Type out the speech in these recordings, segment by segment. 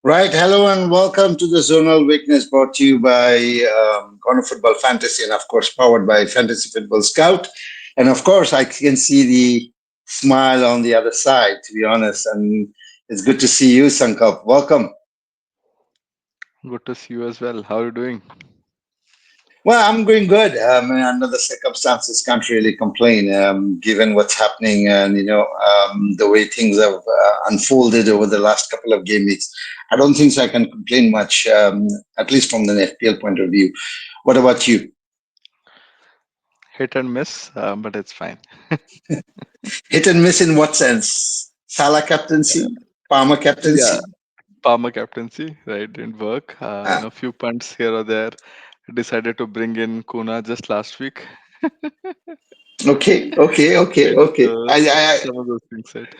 Right. Hello and welcome to the Zonal Weakness brought to you by Corner Football Fantasy and, of course, powered by Fantasy Football Scout. And, of course, I can see the smile on the other side, to be honest. And it's good to see you, Sankap. Welcome. Good to see you as well. How are you doing? Well, I'm going good. Under the circumstances, can't really complain, given what's happening and the way things have unfolded over the last couple of game weeks. I don't think so. I can complain much, at least from the FPL point of view. What about you? Hit and miss, but it's fine. Hit and miss in what sense? Salah captaincy, Palmer Yeah, captaincy. Palmer captaincy, right? Didn't work. Few punts here or there. Decided to bring in Kuna just last week. Okay, Right. okay. So some of those things, right?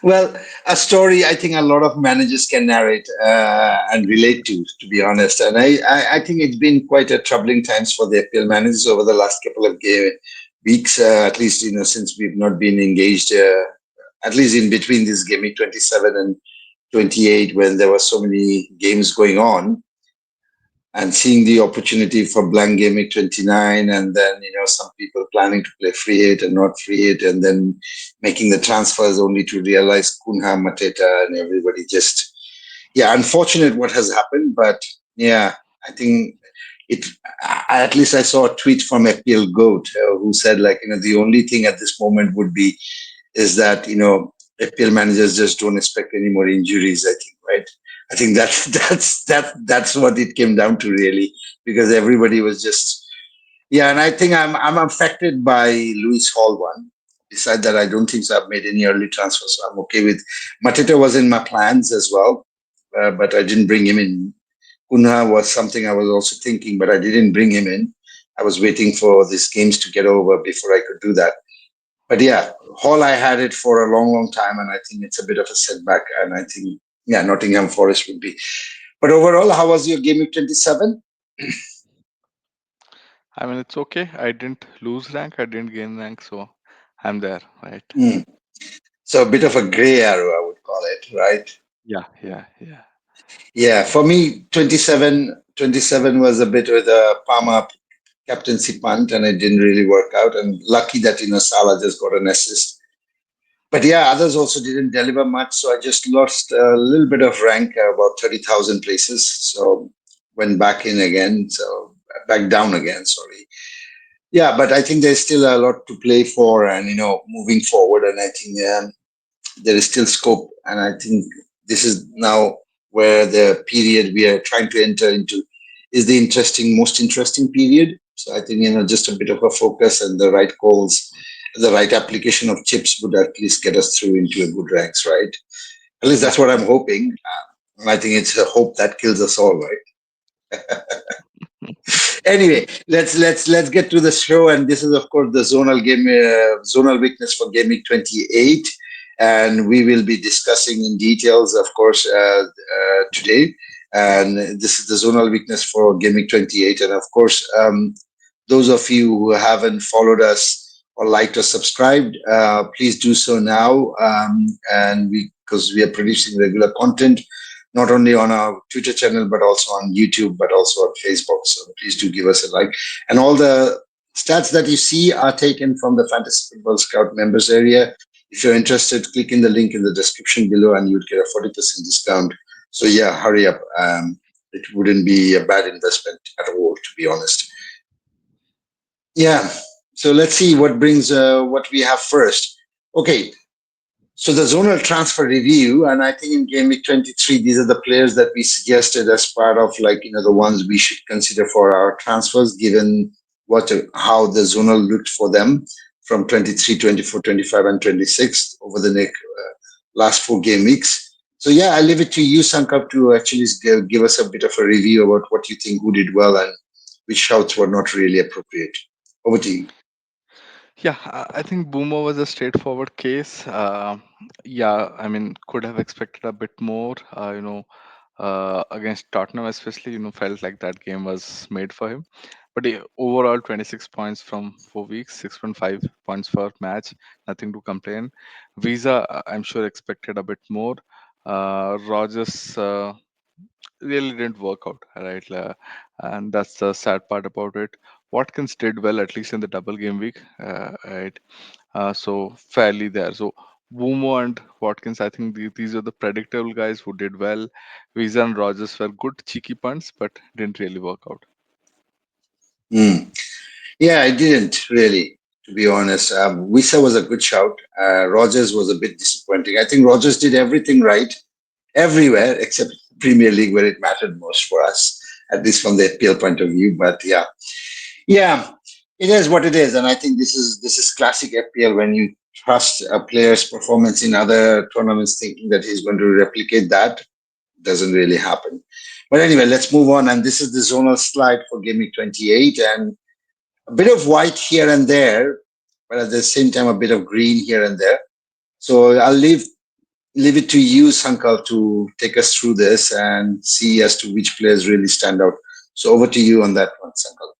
Well, a story I think a lot of managers can narrate and relate to be honest. And I think it's been quite a troubling times for the FPL managers over the last couple of weeks, at least, since we've not been engaged, at least in between this gaming 27 and 28, when there were so many games going on and seeing the opportunity for blank gaming 29 and then some people planning to play free hit and not free hit and then making the transfers only to realize Kunha Mateta and everybody just yeah, unfortunate what has happened, but yeah, I think it at least I saw a tweet from FPL Goat who said like the only thing at this moment would be is that FPL managers just don't expect any more injuries. I think, right? I think that's that's what it came down to really, because everybody was just yeah, and I think I'm affected by Lewis Hall one. Besides that, I don't think so I've made any early transfers, so I'm okay with. Mateta was in my plans as well, but I didn't bring him in. Kunha was something I was also thinking, but I didn't bring him in. I was waiting for these games to get over before I could do that. But yeah, Hall I had it for a long, long time, and I think it's a bit of a setback. And I think yeah, Nottingham Forest would be. But overall, how was your game week 27? I mean, it's okay. I didn't lose rank. I didn't gain rank, so I'm there, right? Hmm. So a bit of a gray arrow, I would call it, right? Yeah, yeah, yeah. Yeah, for me, 27 was a bit with a Palmer captaincy punt, and it didn't really work out. And lucky that Salah just got an assist. But yeah, others also didn't deliver much, so I just lost a little bit of rank, about 30,000 places. So went back in again, so back down again. Sorry. Yeah, but I think there's still a lot to play for, and moving forward, and I think there is still scope, and I think this is now where the period we are trying to enter into is the most interesting period. So I think just a bit of a focus and the right calls, the right application of chips would at least get us through into a good ranks, right? At least Yeah, that's what I'm hoping. I think it's a hope that kills us all, right? Anyway, let's get to the show, and this is of course the zonal weakness for gaming 28, and we will be discussing in details, of course, today. And this is the zonal weakness for gaming 28, and of course, those of you who haven't followed us or liked or subscribed, please do so now, and we because we are producing regular content not only on our Twitter channel, but also on YouTube, but also on Facebook. So please do give us a like. And all the stats that you see are taken from the Fantasy Football Scout members area. If you're interested, click in the link in the description below and you'd get a 40% discount. So yeah, hurry up. It wouldn't be a bad investment at all, to be honest. Yeah. So let's see what we have first. Okay, so the zonal transfer review, and I think in game week 23, these are the players that we suggested as part of the ones we should consider for our transfers, given how the zonal looked for them from 23, 24, 25, and 26 over the next last 4 game weeks. So yeah, I leave it to you, Sankap, to actually give us a bit of a review about what you think who did well and which shouts were not really appropriate. Over to you. Yeah, I think Boomer was a straightforward case. Yeah, I mean, could have expected a bit more. Against Tottenham, especially, felt like that game was made for him. But overall, 26 points from 4 weeks, 6.5 points per match, nothing to complain. Visa, I'm sure, expected a bit more. Rogers really didn't work out, right? And that's the sad part about it. Watkins did well, at least in the double game week, right? So fairly there. So Boomo and Watkins, I think these are the predictable guys who did well. Visa and Rogers were good cheeky punts, but didn't really work out. Mm. Yeah, I didn't really, to be honest. Wisa was a good shout. Rogers was a bit disappointing. I think Rogers did everything right everywhere except Premier League where it mattered most for us, at least from the FPL point of view. But yeah, yeah, it is what it is, and I think this is classic FPL when you trust a player's performance in other tournaments, thinking that he's going to replicate that doesn't really happen. But anyway, let's move on. And this is the zonal slide for Game Week 28, and a bit of white here and there, but at the same time a bit of green here and there. So I'll leave it to you, Sankal, to take us through this and see as to which players really stand out. So over to you on that one, Sankal.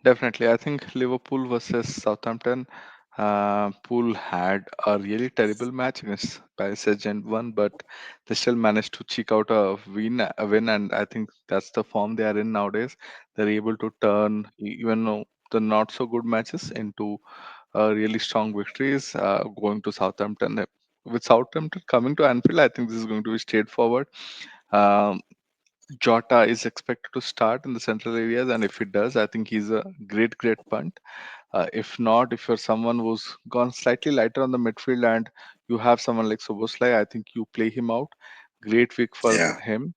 Definitely. I think Liverpool versus Southampton. Pool had a really terrible match against PSG and won, but they still managed to check out a win, and I think that's the form they are in nowadays. They're able to turn even though the not so good matches into really strong victories. Going to Southampton, with Southampton coming to Anfield, I think this is going to be straightforward. Um, Jota is expected to start in the central areas, and if he does, I think he's a great punt. If not, if you're someone who's gone slightly lighter on the midfield and you have someone like Soboslai, I think you play him out. Great week for Yeah, him.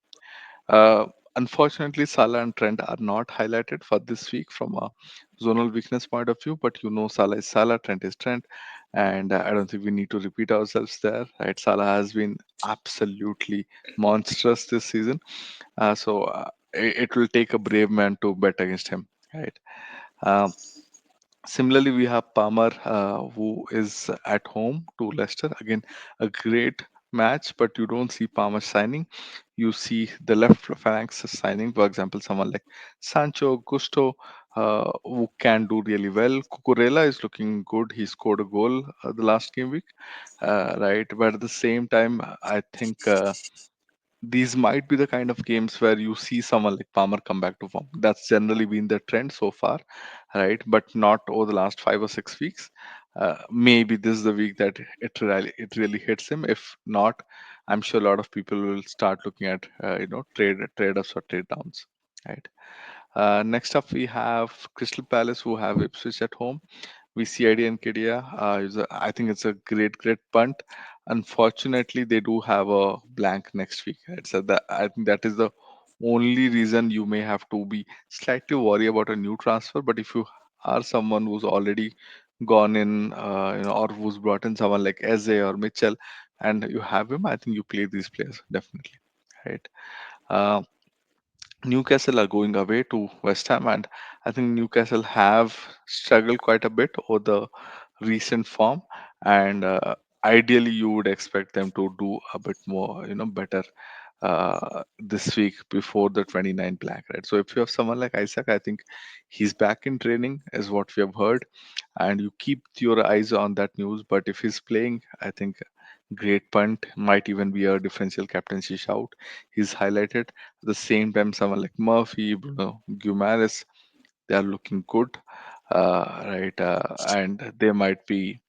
Uh, Unfortunately, Salah and Trent are not highlighted for this week from a zonal weakness point of view, but Salah is Salah, Trent is Trent, and I don't think we need to repeat ourselves there. Right? Salah has been absolutely monstrous this season, so it will take a brave man to bet against him. Right. Um, Similarly, we have Palmer, who is at home to Leicester. Again, a great match, but you don't see Palmer signing. You see the left phalanx signing, for example, someone like Sancho, Gusto, who can do really well. Cucurella is looking good. He scored a goal the last game week, right? But at the same time, I think. These might be the kind of games where you see someone like Palmer come back to form. That's generally been the trend so far, right? But not over the last 5 or 6 weeks. Maybe this is the week that it really hits him. If not, I'm sure a lot of people will start looking at trade ups or trade downs, right? Next up, we have Crystal Palace who have Ipswich at home. We see ID and Kedia. I think it's a great punt. Unfortunately, they do have a blank next week. Right? So that I think that is the only reason you may have to be slightly worried about a new transfer. But if you are someone who's already gone in, or who's brought in someone like Eze or Mitchell, and you have him, I think you play these players definitely, right? Uh, Newcastle are going away to West Ham, and I think Newcastle have struggled quite a bit over the recent form. And ideally, you would expect them to do a bit more, better this week before the 29 black, right? So if you have someone like Isaac, I think he's back in training, is what we have heard, and you keep your eyes on that news. But if he's playing, I think great punt might even be a differential captaincy shout. He's highlighted. At the same time, someone like Murphy, Bruno Guimaraes, they are looking good, right? And they might be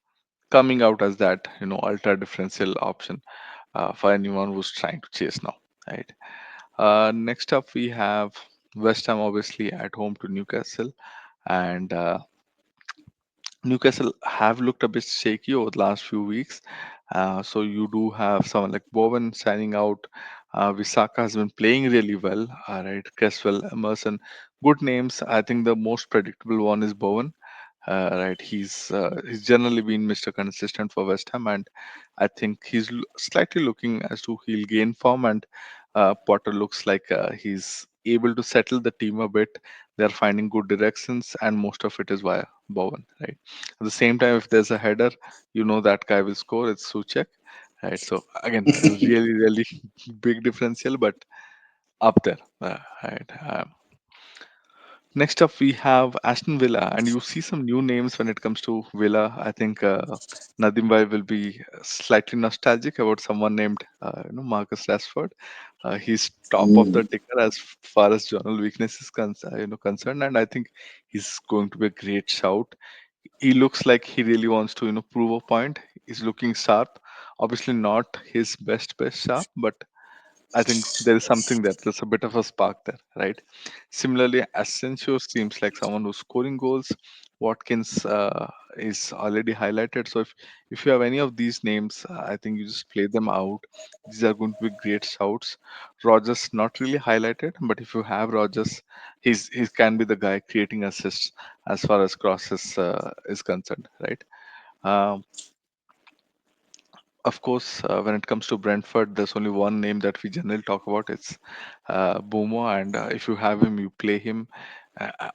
coming out as that ultra differential option for anyone who's trying to chase now, right? Next up, we have West Ham, obviously at home to Newcastle, and Newcastle have looked a bit shaky over the last few weeks. So you do have someone like Bowen signing out. Visaka has been playing really well. Right, Cresswell, Emerson, good names. I think the most predictable one is Bowen. Right, he's generally been Mr. Consistent for West Ham, and I think he's slightly looking as to he'll gain form, and Potter looks like he's able to settle the team a bit. They're finding good directions, and most of it is via Bowen. Right. At the same time, if there's a header, that guy will score. It's Suchek, right? So again, a really big differential, but up there, right? Next up, we have Aston Villa, and you see some new names when it comes to Villa. I think Nadim Bhai will be slightly nostalgic about someone named Marcus Rashford. He's top of the Mm. ticker as far as journal weakness is concerned, and I think he's going to be a great shout. He looks like he really wants to prove a point. He's looking sharp. Obviously, not his best sharp, but I think there is something there. There's a bit of a spark there, right? Similarly, Asensio seems like someone who's scoring goals. Watkins is already highlighted. So if you have any of these names, I think you just play them out. These are going to be great shouts. Rogers not really highlighted, but if you have Rogers, he can be the guy creating assists as far as crosses is concerned, right? Um, of course, when it comes to Brentford, there's only one name that we generally talk about. It's Bomo, and if you have him, you play him. Uh,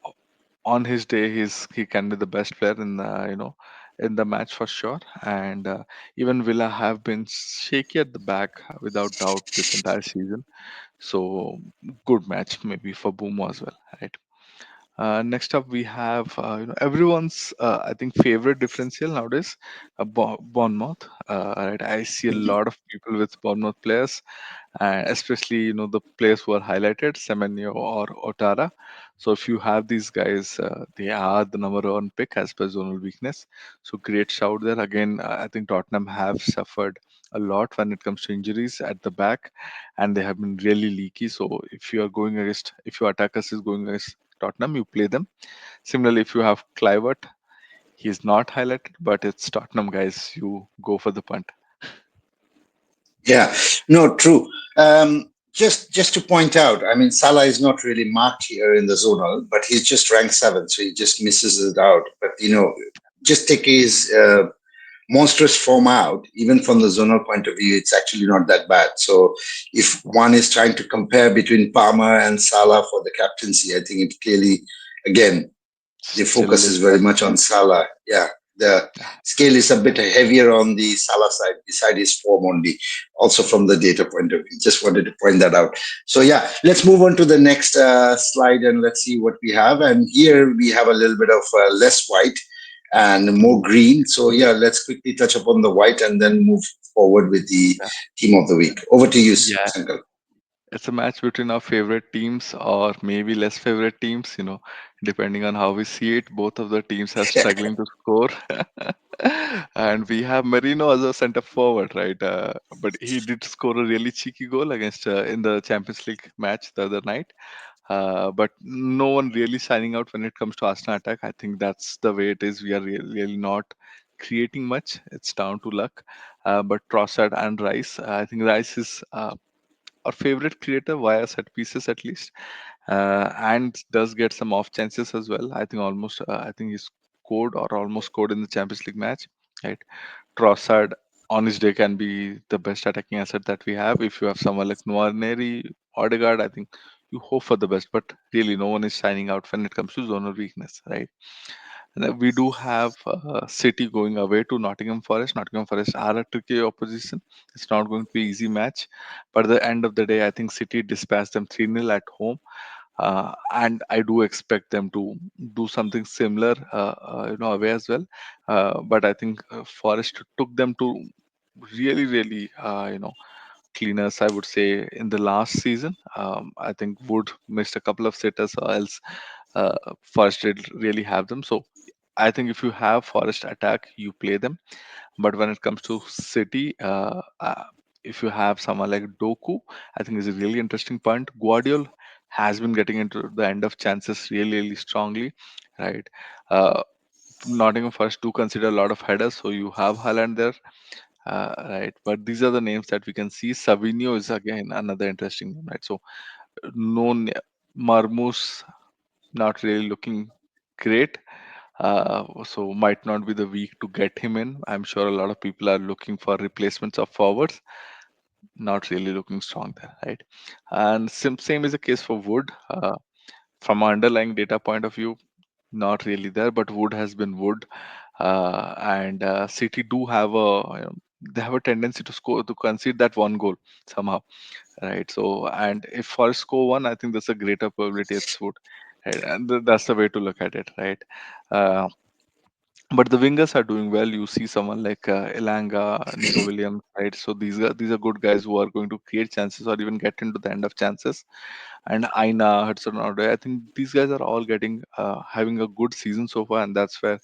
on his day, he can be the best player in the match for sure. And even Villa have been shaky at the back without doubt this entire season. So good match maybe for Bomo as well, right? Next up, we have everyone's I think favorite differential nowadays, Bournemouth. Right, I see a lot of people with Bournemouth players, especially the players who are highlighted, Semenyo or Otara. So if you have these guys, they are the number one pick as per zonal weakness. So great shout there. Again, I think Tottenham have suffered a lot when it comes to injuries at the back, and they have been really leaky. So if your attackers is going against Tottenham, you play them. Similarly, if you have Clivert, he's not highlighted, but it's Tottenham guys. You go for the punt. Yeah, no, true. Just to point out, I mean, Salah is not really marked here in the zonal, but he's just ranked seventh, so he just misses it out. But just take his monstrous form out, even from the zonal point of view, it's actually not that bad. So if one is trying to compare between Palmer and Salah for the captaincy, I think it clearly, again, the Still focus is is very that. much on Salah. Yeah, the scale is a bit heavier on the Salah side, beside his form only, also from the data point of view. Just wanted to point that out. So, yeah, let's move on to the next slide and let's see what we have. And here we have a little bit of less white and more green. So, yeah, let's quickly touch upon the white and then move forward with the Yeah. team of the week. Over to you, Yeah. Sankal. It's a match between our favorite teams or maybe less favorite teams, depending on how we see it. Both of the teams are struggling to score. And we have Marino as a center forward, right? But he did score a really cheeky goal against in the Champions League match the other night. But no one really shining out when it comes to Arsenal attack. I think that's the way it is. We are really not creating much. It's down to luck. But Trossard and Rice, I think Rice is our favorite creator via set pieces at least, and does get some off chances as well. I think I think he scored or almost scored in the Champions League match. Right, Trossard on his day can be the best attacking asset that we have. If you have someone like Nwaneri, Odegaard, I think you hope for the best, but really no one is shining out when it comes to zonal weakness, right? And then we do have City going away to Nottingham Forest. Nottingham Forest are a tricky opposition. It's not going to be easy match, but at the end of the day, I think City dispatched them 3-0 at home, and I do expect them to do something similar, away as well. But I think Forest took them to really, cleaners, I would say, in the last season. I think Wood missed a couple of sitters, or else Forest did really have them. So I think if you have Forest attack, you play them. But when it comes to City, if you have someone like Doku, I think is a really interesting point. Guardiola has been getting into the end of chances really strongly, right? Uh, Nottingham Forest do consider a lot of headers, so you have Haaland there, right? But these are the names that we can see. Savinho is again another interesting name, right? So no Marmoush not really looking great. So might not be the week to get him in. I'm sure a lot of people are looking for replacements of forwards. Not really looking strong there, right? And same is the case for Wood. From an underlying data point of view, not really there, but Wood has been Wood. And City do have they have a tendency to concede that one goal somehow, right? So, and if Forest score one, I think there's a greater probability it's Wood. right? And that's the way to look at it, right? Uh, but the wingers are doing well. You see someone like Elanga, Nico Williams, right? So these are good guys who are going to create chances or even get into the end of chances. And Aina, Hudson Odoi, I think these guys are all getting having a good season so far, and that's where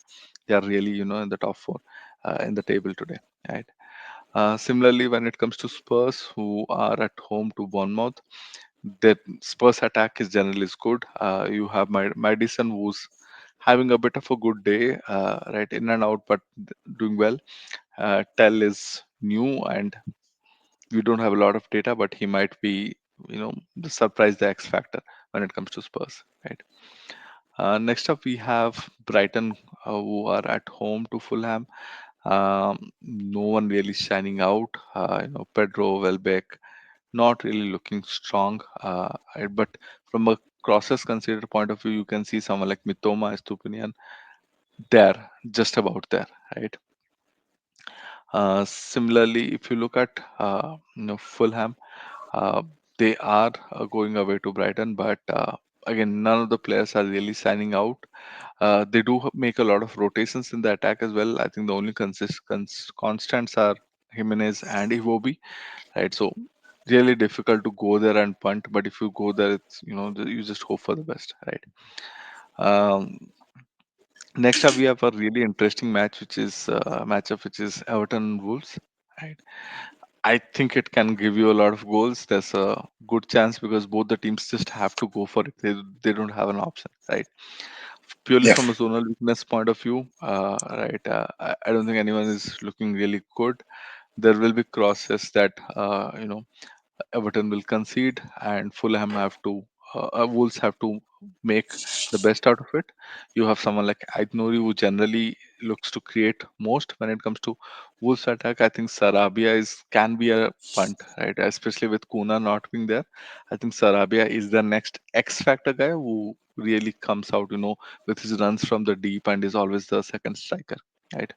they are really, in the top four in the table today, right? Similarly, when it comes to Spurs, who are at home to Bournemouth, their Spurs attack is generally is good. You have Madison, who's having a bit of a good day, right, in and out, but doing well. Tell is new, and we don't have a lot of data, but he might be, the surprise, the X factor when it comes to Spurs, right? Next up, we have Brighton, who are at home to Fulham. No one really shining out. Pedro Welbeck not really looking strong. But from a crosses considered point of view, you can see someone like Mitoma Estupinian there, just about there, right? Similarly, if you look at Fulham, uh, they are going away to Brighton, but again, none of the players are really signing out. They do make a lot of rotations in the attack as well. I think the only constants are Jimenez and Iwobi, right? So really difficult to go there and punt, but if you go there, it's you just hope for the best, right? Um, Next up, we have a really interesting match, which is matchup, which is Everton and Wolves, right? I think it can give you a lot of goals. There's a good chance because both the teams just have to go for it. They don't have an option, right? Purely Yeah. from a zonal weakness point of view, right? I don't think anyone is looking really good. There will be crosses that Everton will concede, and Fulham have to, Wolves have to make the best out of it. You have someone like Aitnori who generally looks to create most when it comes to Wolves attack. I think Sarabia can be a punt, right? Especially with Kuna not being there. I think Sarabia is the next X factor guy who really comes out, with his runs from the deep and is always the second striker, right?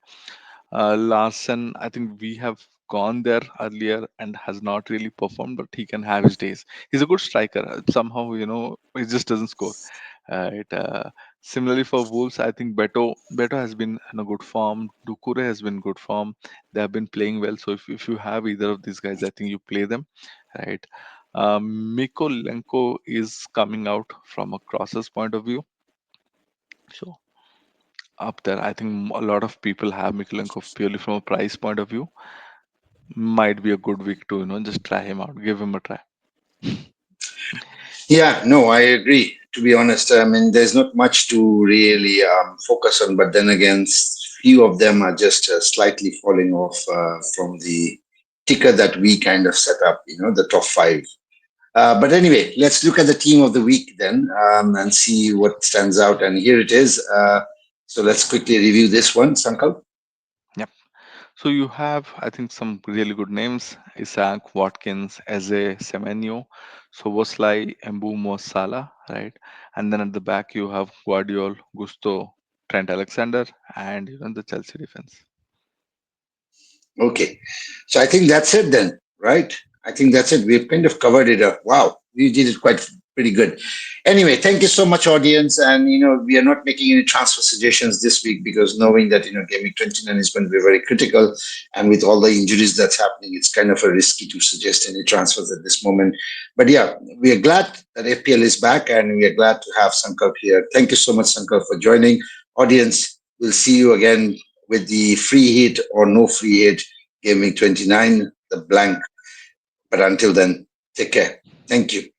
Larson, I think we have gone there earlier and has not really performed, but he can have his days. He's a good striker. Somehow, he just doesn't score. Similarly for Wolves, I think Beto has been in a good form. Dukure has been good form. They have been playing well. So if you have either of these guys, I think you play them, right? Miko Lenko is coming out from a crosses point of view. So up there, I think a lot of people have Mikolenko purely from a price point of view. Might be a good week to just try him out, give him a try. Yeah, no, I agree. To be honest, I mean, there's not much to really focus on, but then again, few of them are just slightly falling off from the ticker that we kind of set up, the top five. But anyway, let's look at the team of the week then and see what stands out. And here it is. So let's quickly review this one, Sankal. Yep. So you have, I think, some really good names: Isaac, Watkins, Eze, Semenyo, Soboslai, Mbumo, Salah, right? And then at the back you have Guardiol, Gusto, Trent Alexander, and even the Chelsea defense. Okay. So I think that's it then, right? I think that's it. We've kind of covered it up. Wow, we did it quite pretty good. Anyway, thank you so much, audience. And we are not making any transfer suggestions this week because knowing that Game Week 29 is going to be very critical, and with all the injuries that's happening, it's kind of a risky to suggest any transfers at this moment. But yeah, we are glad that FPL is back, and we are glad to have Sankalp here. Thank you so much, Sankalp, for joining. Audience, we'll see you again with the free hit or no free hit Game Week 29, the blank. But until then, take care. Thank you.